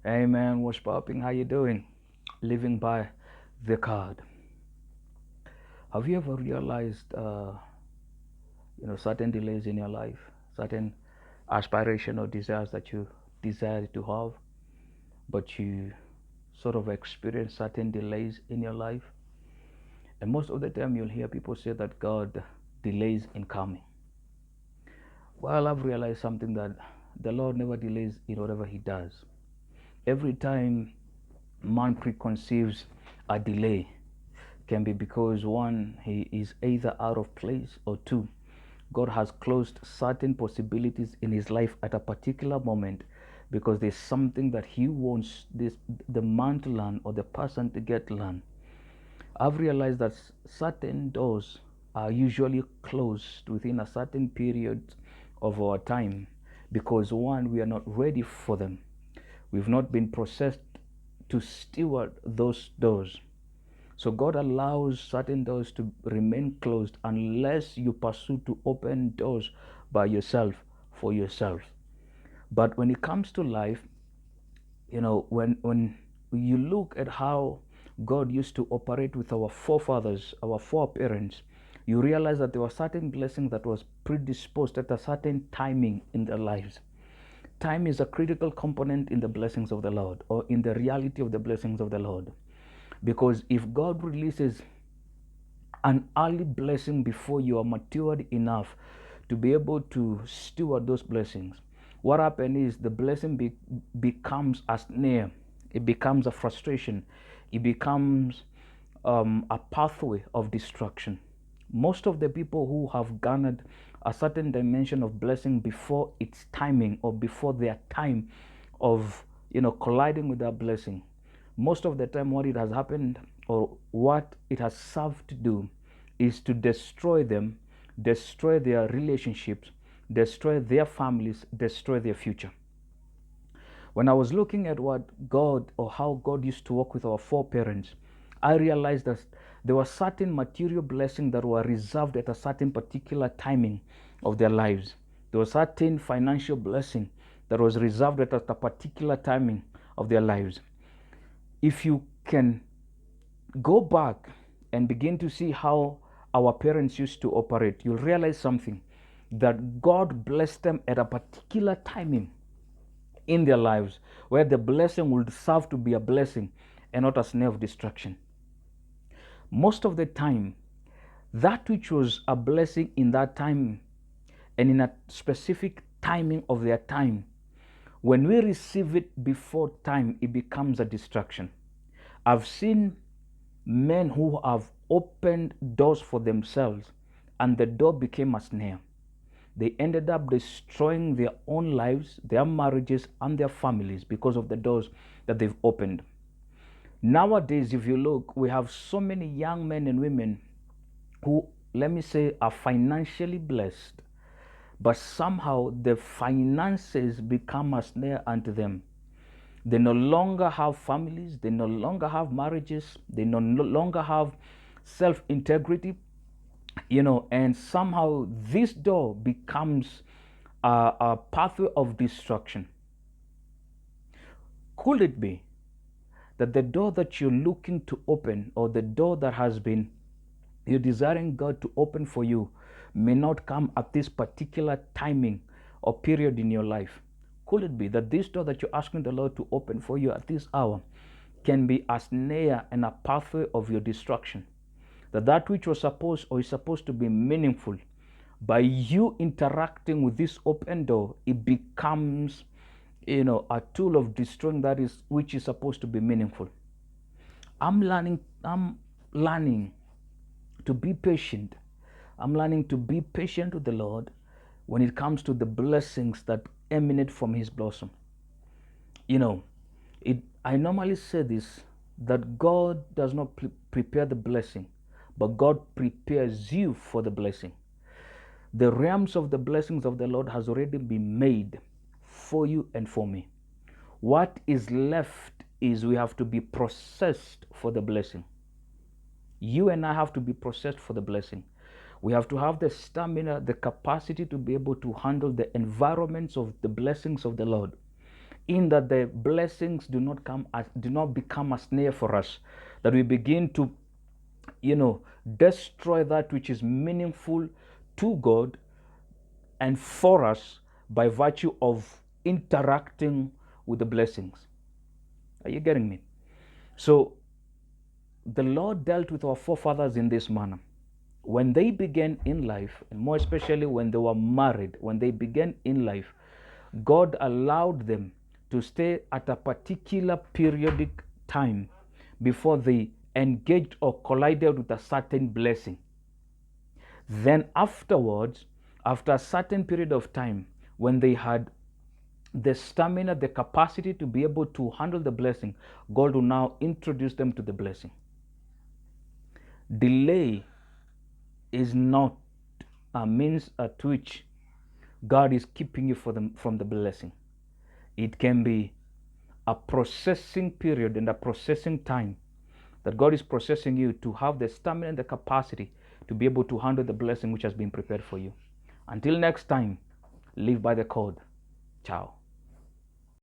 Hey man, what's popping? How you doing? Living by the card. Have you ever realized, certain delays in your life, certain aspiration or desires that you desire to have, but you sort of experience certain delays in your life? And most of the time, you'll hear people say that God delays in coming. Well, I've realized something that the Lord never delays in whatever He does. Every time man preconceives a delay, can be because one, he is either out of place, or two, God has closed certain possibilities in his life at a particular moment because there's something that he wants the man to learn or the person to get learn. I've realized that certain doors are usually closed within a certain period of our time because one, we are not ready for them. We've not been processed to steward those doors. So God allows certain doors to remain closed unless you pursue to open doors by yourself, for yourself. But when it comes to life, when you look at how God used to operate with our forefathers, our foreparents, you realize that there were certain blessings that was predisposed at a certain timing in their lives. Time is a critical component in the blessings of the Lord, or in the reality of the blessings of the Lord. Because if God releases an early blessing before you are matured enough to be able to steward those blessings, what happens is the blessing becomes a snare, it becomes a frustration, it becomes a pathway of destruction. Most of the people who have garnered a certain dimension of blessing before its timing, or before their time of colliding with that blessing, most of the time what it has happened, or what it has served to do, is to destroy them, destroy their relationships, destroy their families, destroy their future. When I was looking at what God, or how God used to work with our foreparents, I realized that there were certain material blessings that were reserved at a certain particular timing of their lives. There was certain financial blessing that was reserved at a particular timing of their lives. If you can go back and begin to see how our parents used to operate, you'll realize something, that God blessed them at a particular timing in their lives where the blessing would serve to be a blessing and not a snare of destruction. Most of the time, that which was a blessing in that time and in a specific timing of their time, when we receive it before time, it becomes a distraction. I've seen men who have opened doors for themselves and the door became a snare. They ended up destroying their own lives, their marriages, and their families because of the doors that they've opened. Nowadays, if you look, we have so many young men and women who, let me say, are financially blessed, but somehow the finances become a snare unto them. They no longer have families, they no longer have marriages, they no longer have self-integrity, and somehow this door becomes a pathway of destruction. Could it be that the door that you're looking to open, or the door that has been you're desiring God to open for you, may not come at this particular timing or period in your life? Could it be that this door that you're asking the Lord to open for you at this hour can be a snare and a pathway of your destruction? That which was supposed, or is supposed to be meaningful, by you interacting with this open door, it becomes a tool of destroying that is which is supposed to be meaningful. I'm learning to be patient. I'm learning to be patient with the Lord when it comes to the blessings that emanate from his blossom. I normally say this, that God does not prepare the blessing, but God prepares you for the blessing. The realms of the blessings of the Lord has already been made for you and for me. What is left is we have to be processed for the blessing. You and I have to be processed for the blessing. We have to have the stamina, the capacity to be able to handle the environments of the blessings of the Lord. in that the blessings do not become a snare for us, that we begin to destroy that which is meaningful to God and for us by virtue of interacting with the blessings. Are you getting me? So the Lord dealt with our forefathers in this manner. When they began in life, and more especially when they were married, when they began in life, God allowed them to stay at a particular periodic time before they engaged or collided with a certain blessing. Then afterwards, after a certain period of time, when they had the stamina, the capacity to be able to handle the blessing, God will now introduce them to the blessing. Delay is not a means at which God is keeping you from the blessing. It can be a processing period and a processing time that God is processing you to have the stamina and the capacity to be able to handle the blessing which has been prepared for you. Until next time, live by the code. Ciao.